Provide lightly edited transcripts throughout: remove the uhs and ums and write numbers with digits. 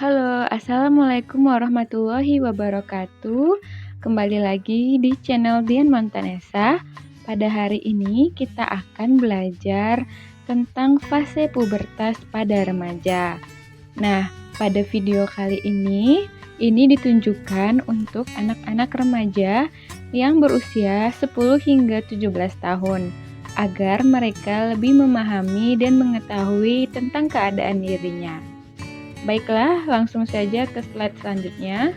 Halo, Assalamualaikum warahmatullahi wabarakatuh. Kembali lagi di channel Dian Montanesa. Pada hari ini kita akan belajar tentang fase pubertas pada remaja. Nah, pada video kali ini ditunjukkan untuk anak-anak remaja yang berusia 10 hingga 17 tahun agar mereka lebih memahami dan mengetahui tentang keadaan dirinya. Baiklah, langsung saja ke slide selanjutnya.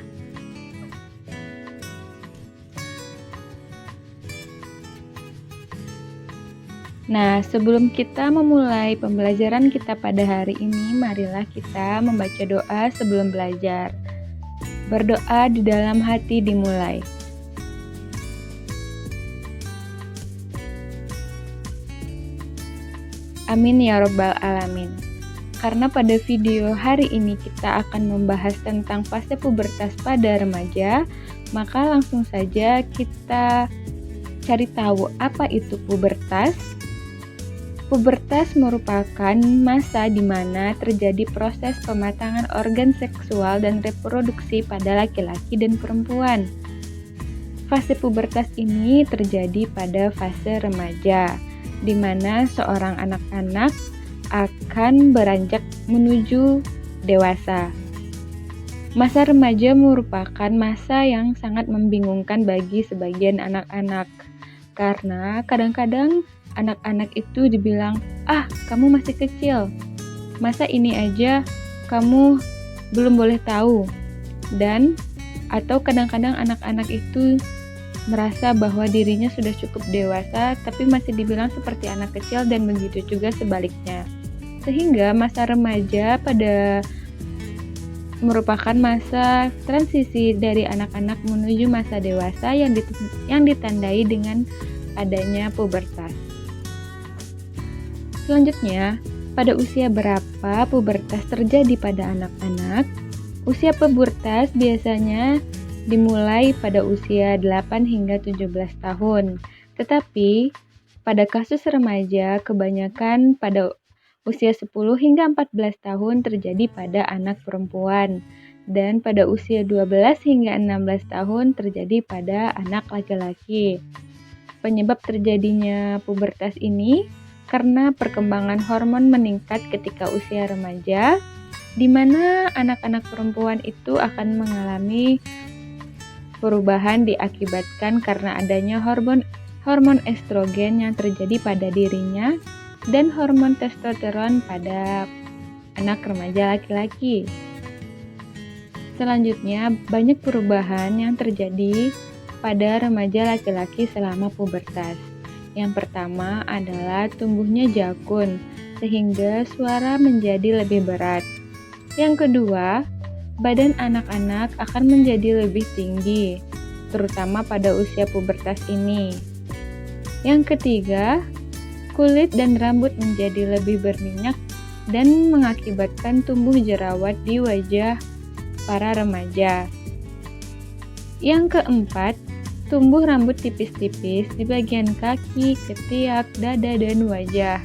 Nah, sebelum kita memulai pembelajaran kita pada hari ini, marilah kita membaca doa sebelum belajar. Berdoa di dalam hati dimulai. Amin ya Rabbal Alamin. Karena pada video hari ini kita akan membahas tentang fase pubertas pada remaja, maka langsung saja kita cari tahu apa itu pubertas. Pubertas merupakan masa di mana terjadi proses pematangan organ seksual dan reproduksi pada laki-laki dan perempuan. Fase pubertas ini terjadi pada fase remaja, di mana seorang anak-anak akan beranjak menuju dewasa. Masa remaja merupakan masa yang sangat membingungkan bagi sebagian anak-anak, karena kadang-kadang anak-anak itu dibilang, kamu masih kecil, masa ini aja kamu belum boleh tahu. Dan atau kadang-kadang anak-anak itu merasa bahwa dirinya sudah cukup dewasa tapi masih dibilang seperti anak kecil, dan begitu juga sebaliknya. Sehingga masa remaja merupakan masa transisi dari anak-anak menuju masa dewasa yang ditandai dengan adanya pubertas. Selanjutnya, pada usia berapa pubertas terjadi pada anak-anak? Usia pubertas biasanya dimulai pada usia 8 hingga 17 tahun. Tetapi pada kasus remaja kebanyakan pada usia 10 hingga 14 tahun terjadi pada anak perempuan, dan pada usia 12 hingga 16 tahun terjadi pada anak laki-laki. Penyebab terjadinya pubertas ini karena perkembangan hormon meningkat ketika usia remaja, di mana anak-anak perempuan itu akan mengalami perubahan diakibatkan karena adanya hormon estrogen yang terjadi pada dirinya dan hormon testosteron pada anak remaja laki-laki. Selanjutnya, banyak perubahan yang terjadi pada remaja laki-laki selama pubertas. Yang pertama adalah tumbuhnya jakun, sehingga suara menjadi lebih berat. Yang kedua, badan anak-anak akan menjadi lebih tinggi, terutama pada usia pubertas ini. Yang ketiga, kulit dan rambut menjadi lebih berminyak dan mengakibatkan tumbuh jerawat di wajah para remaja. Yang keempat, tumbuh rambut tipis-tipis di bagian kaki, ketiak, dada, dan wajah.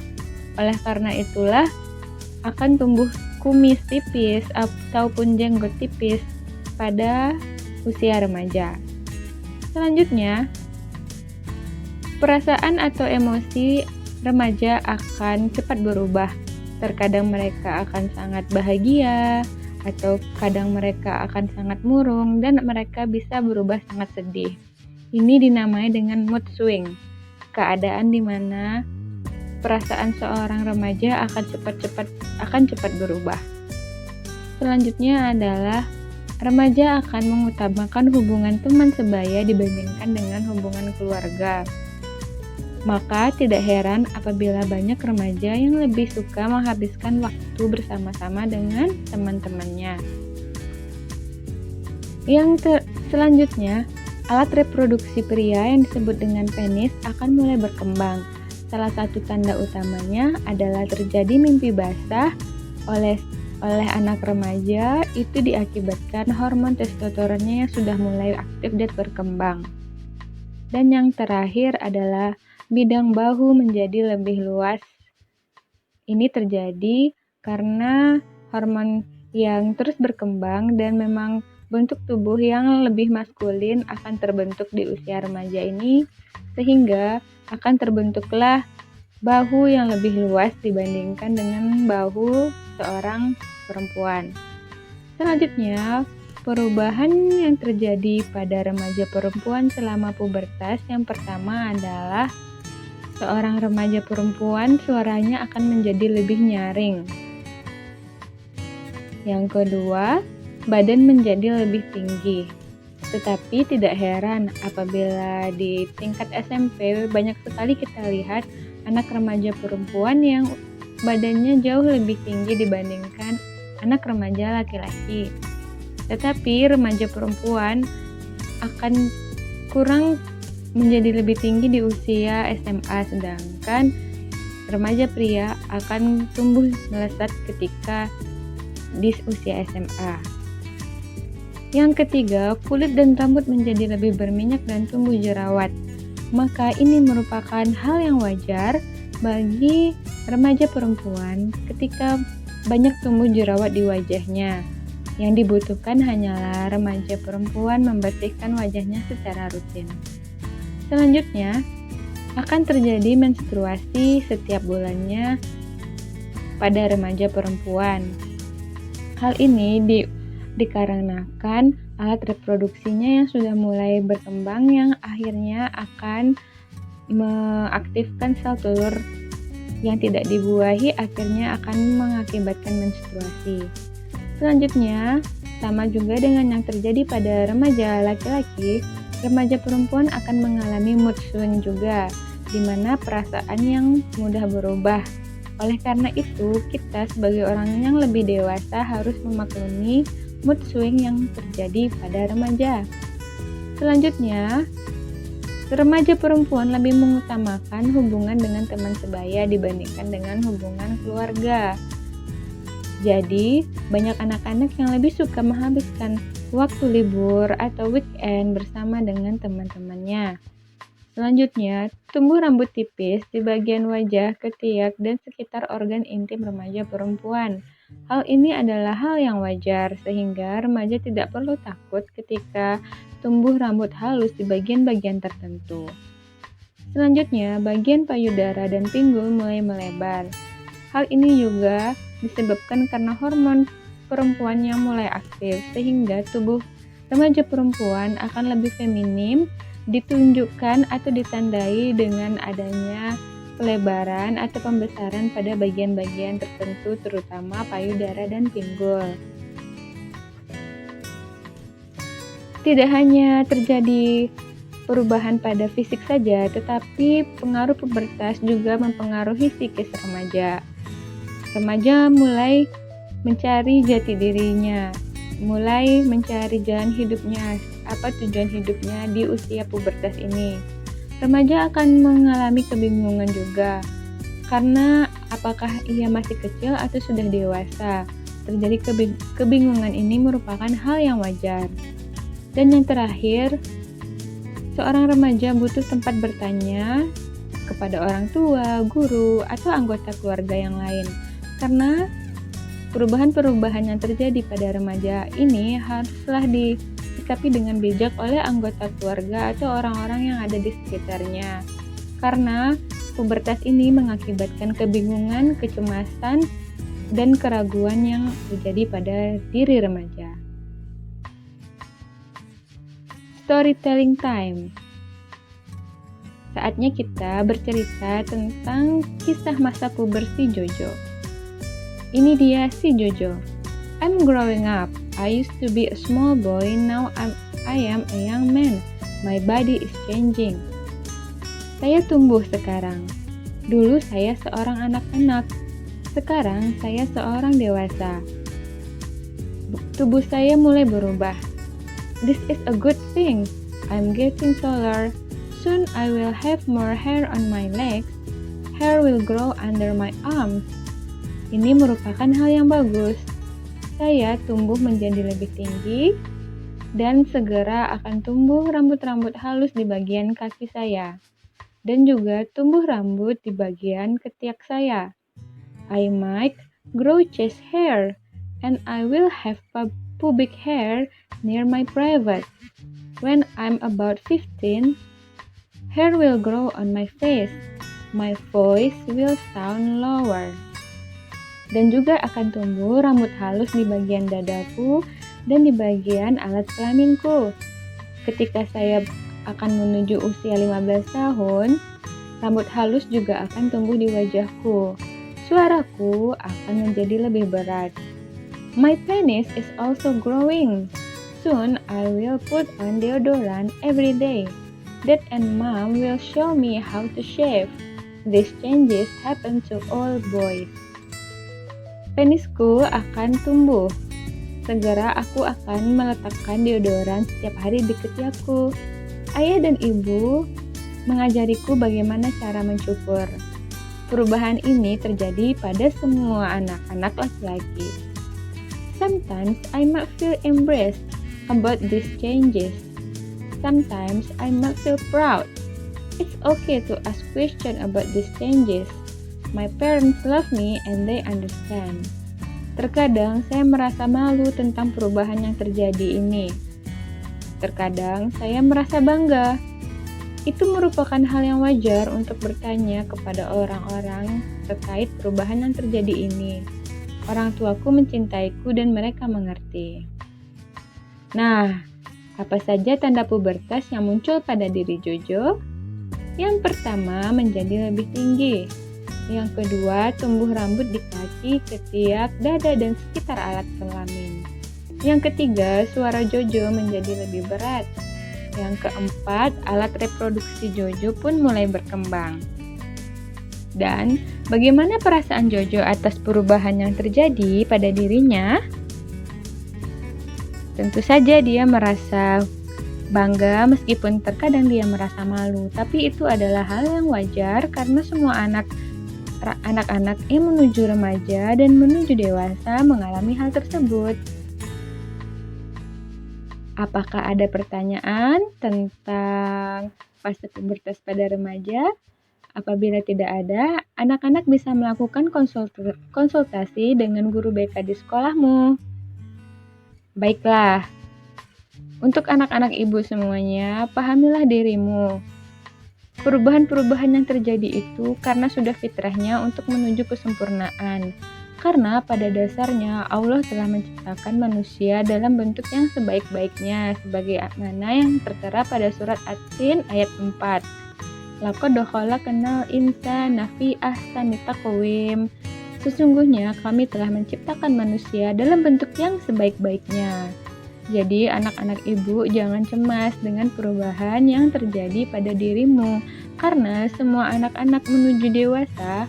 Oleh karena itulah akan tumbuh kumis tipis ataupun jenggot tipis pada usia remaja. Selanjutnya, perasaan atau emosi remaja akan cepat berubah. Terkadang mereka akan sangat bahagia, atau kadang mereka akan sangat murung, dan mereka bisa berubah sangat sedih. Ini dinamai dengan mood swing, keadaan di mana perasaan seorang remaja akan cepat berubah. Selanjutnya adalah remaja akan mengutamakan hubungan teman sebaya dibandingkan dengan hubungan keluarga. Maka tidak heran apabila banyak remaja yang lebih suka menghabiskan waktu bersama-sama dengan teman-temannya. Selanjutnya, alat reproduksi pria yang disebut dengan penis akan mulai berkembang. Salah satu tanda utamanya adalah terjadi mimpi basah oleh anak remaja. Itu diakibatkan hormon testosteronnya yang sudah mulai aktif dan berkembang. Dan yang terakhir adalah bidang bahu menjadi lebih luas. Ini terjadi karena hormon yang terus berkembang dan memang bentuk tubuh yang lebih maskulin akan terbentuk di usia remaja ini sehingga akan terbentuklah bahu yang lebih luas dibandingkan dengan bahu seorang perempuan. Selanjutnya, perubahan yang terjadi pada remaja perempuan selama pubertas yang pertama adalah seorang remaja perempuan suaranya akan menjadi lebih nyaring. Yang kedua, badan menjadi lebih tinggi. Tetapi tidak heran apabila di tingkat SMP banyak sekali kita lihat anak remaja perempuan yang badannya jauh lebih tinggi dibandingkan anak remaja laki-laki. Tetapi remaja perempuan akan kurang menjadi lebih tinggi di usia SMA, sedangkan remaja pria akan tumbuh melesat ketika di usia SMA. Yang ketiga, kulit dan rambut menjadi lebih berminyak dan tumbuh jerawat. Maka ini merupakan hal yang wajar bagi remaja perempuan ketika banyak tumbuh jerawat di wajahnya. Yang dibutuhkan hanyalah remaja perempuan membersihkan wajahnya secara rutin. Selanjutnya, akan terjadi menstruasi setiap bulannya pada remaja perempuan. Hal ini dikarenakan alat reproduksinya yang sudah mulai berkembang yang akhirnya akan mengaktifkan sel telur yang tidak dibuahi akhirnya akan mengakibatkan menstruasi. Selanjutnya, sama juga dengan yang terjadi pada remaja laki-laki, remaja perempuan akan mengalami mood swing juga, di mana perasaan yang mudah berubah. Oleh karena itu, kita sebagai orang yang lebih dewasa harus memaklumi mood swing yang terjadi pada remaja. Selanjutnya, remaja perempuan lebih mengutamakan hubungan dengan teman sebaya dibandingkan dengan hubungan keluarga. Jadi, banyak anak-anak yang lebih suka menghabiskan waktu libur atau weekend bersama dengan teman-temannya. Selanjutnya, tumbuh rambut tipis di bagian wajah, ketiak, dan sekitar organ intim remaja perempuan. Hal ini adalah hal yang wajar, sehingga remaja tidak perlu takut ketika tumbuh rambut halus di bagian-bagian tertentu. Selanjutnya, bagian payudara dan pinggul mulai melebar. Hal ini juga disebabkan karena hormon perempuan yang mulai aktif, sehingga tubuh remaja perempuan akan lebih feminim, ditunjukkan atau ditandai dengan adanya pelebaran atau pembesaran pada bagian-bagian tertentu terutama payudara dan pinggul. Tidak hanya terjadi perubahan pada fisik saja, tetapi pengaruh pubertas juga mempengaruhi psikis remaja. Remaja mulai mencari jati dirinya, mulai mencari jalan hidupnya, apa tujuan hidupnya di usia pubertas ini. Remaja akan mengalami kebingungan juga, karena apakah ia masih kecil atau sudah dewasa. Terjadi kebingungan ini merupakan hal yang wajar. Dan yang terakhir, seorang remaja butuh tempat bertanya kepada orang tua, guru, atau anggota keluarga yang lain. Karena perubahan-perubahan yang terjadi pada remaja ini haruslah disikapi dengan bijak oleh anggota keluarga atau orang-orang yang ada di sekitarnya. Karena pubertas ini mengakibatkan kebingungan, kecemasan, dan keraguan yang terjadi pada diri remaja. Storytelling time. Saatnya kita bercerita tentang kisah masa puber si Jojo. Ini dia si Jojo. I'm growing up. I used to be a small boy, now I am a young man. My body is changing. Saya tumbuh sekarang. Dulu saya seorang anak-anak. Sekarang saya seorang dewasa. Tubuh saya mulai berubah. This is a good thing. I'm getting taller. Soon I will have more hair on my legs. Hair will grow under my arms. Ini merupakan hal yang bagus. Saya tumbuh menjadi lebih tinggi dan segera akan tumbuh rambut-rambut halus di bagian kaki saya dan juga tumbuh rambut di bagian ketiak saya. I might grow chest hair. and I will have pubic hair near my private. When I'm about 15, hair will grow on my face. My voice will sound lower. Dan juga akan tumbuh rambut halus di bagian dadaku dan di bagian alat kelaminku. Ketika saya akan menuju usia 15 tahun, rambut halus juga akan tumbuh di wajahku. Suaraku akan menjadi lebih berat. My penis is also growing. Soon I will put on deodorant every day. Dad and Mom will show me how to shave. These changes happen to all boys. Penisku akan tumbuh. Segera aku akan meletakkan deodoran setiap hari di ketiakku. Ayah dan ibu mengajariku bagaimana cara mencukur. Perubahan ini terjadi pada semua anak-anak laki-laki. Sometimes I might feel embarrassed about these changes. Sometimes I might feel proud. It's okay to ask questions about these changes. My parents love me and they understand. Terkadang saya merasa malu tentang perubahan yang terjadi ini. Terkadang saya merasa bangga. Itu merupakan hal yang wajar untuk bertanya kepada orang-orang terkait perubahan yang terjadi ini. Orang tuaku mencintaiku dan mereka mengerti. Nah, apa saja tanda pubertas yang muncul pada diri Jojo? Yang pertama, menjadi lebih tinggi. Yang kedua, tumbuh rambut di kaki, ketiak, dada, dan sekitar alat kelamin. Yang ketiga, suara Jojo menjadi lebih berat. Yang keempat, alat reproduksi Jojo pun mulai berkembang. Dan bagaimana perasaan Jojo atas perubahan yang terjadi pada dirinya? Tentu saja dia merasa bangga meskipun terkadang dia merasa malu. Tapi itu adalah hal yang wajar karena semua anak-anak yang menuju remaja dan menuju dewasa mengalami hal tersebut. Apakah ada pertanyaan tentang fase pubertas pada remaja? Apabila tidak ada, anak-anak bisa melakukan konsultasi dengan guru BK di sekolahmu. Baiklah, untuk anak-anak ibu semuanya, pahamilah dirimu. Perubahan-perubahan yang terjadi itu karena sudah fitrahnya untuk menuju kesempurnaan. Karena pada dasarnya Allah telah menciptakan manusia dalam bentuk yang sebaik-baiknya, sebagai mana yang tertera pada surat At-Tin ayat 4. Laqad khalaqnal insana fi ahsani taqwim. Sesungguhnya kami telah menciptakan manusia dalam bentuk yang sebaik-baiknya. Jadi anak-anak ibu jangan cemas dengan perubahan yang terjadi pada dirimu, karena semua anak-anak menuju dewasa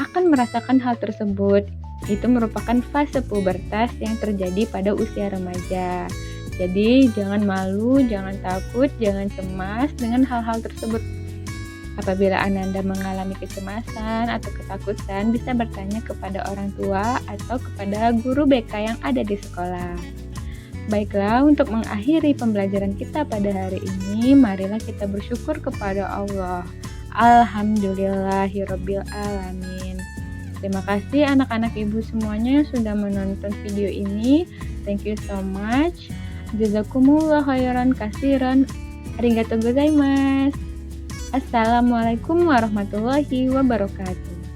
akan merasakan hal tersebut. Itu merupakan fase pubertas yang terjadi pada usia remaja. Jadi jangan malu, jangan takut, jangan cemas dengan hal-hal tersebut. Apabila Ananda mengalami kecemasan atau ketakutan, bisa bertanya kepada orang tua atau kepada guru BK yang ada di sekolah. Baiklah, untuk mengakhiri pembelajaran kita pada hari ini, marilah kita bersyukur kepada Allah. Alhamdulillahirabbil alamin. Terima kasih anak-anak ibu semuanya yang sudah menonton video ini. Thank you so much. Jazakumullah khairan katsiran. Arigatou gozaimasu. Assalamualaikum warahmatullahi wabarakatuh.